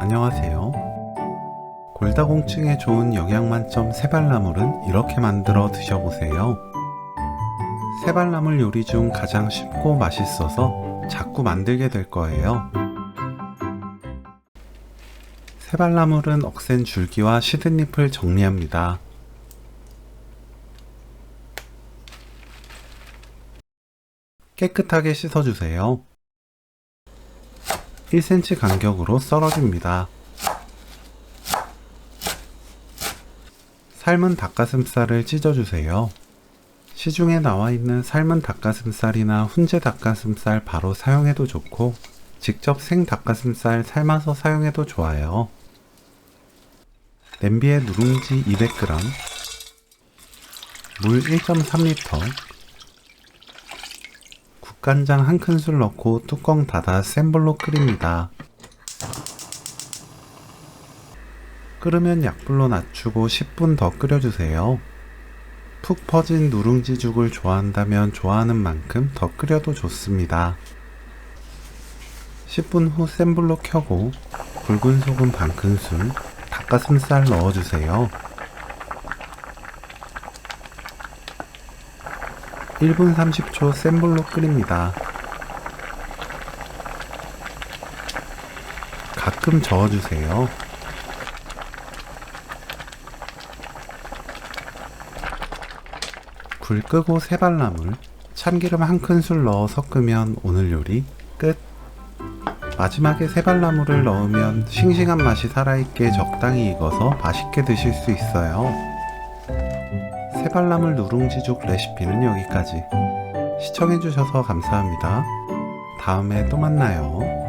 안녕하세요. 골다공증에 좋은 영양만점 새발나물은 이렇게 만들어 드셔보세요. 새발나물 요리 중 가장 쉽고 맛있어서 자꾸 만들게 될 거예요. 새발나물은 억센 줄기와 시든 잎을 정리합니다. 깨끗하게 씻어주세요. 1cm 간격으로 썰어줍니다. 삶은 닭가슴살을 찢어주세요. 시중에 나와있는 삶은 닭가슴살이나 훈제 닭가슴살 바로 사용해도 좋고 직접 생 닭가슴살 삶아서 사용해도 좋아요. 냄비에 누룽지 200g, 물 1.3L, 국간장 1큰술 넣고 뚜껑 닫아 센 불로 끓입니다. 끓으면 약불로 낮추고 10분 더 끓여주세요. 푹 퍼진 누룽지죽을 좋아한다면 좋아하는 만큼 더 끓여도 좋습니다. 10분 후 센 불로 켜고 굵은 소금 1큰술, 닭가슴살 넣어주세요. 1분 30초 센 불로 끓입니다. 가끔 저어주세요. 불 끄고 새발나물, 참기름 1큰술 넣어 섞으면 오늘 요리 끝! 마지막에 새발나물을 넣으면 싱싱한 맛이 살아있게 적당히 익어서 맛있게 드실 수 있어요. 새발나물 누룽지죽 레시피는 여기까지. 시청해주셔서 감사합니다. 다음에 또 만나요.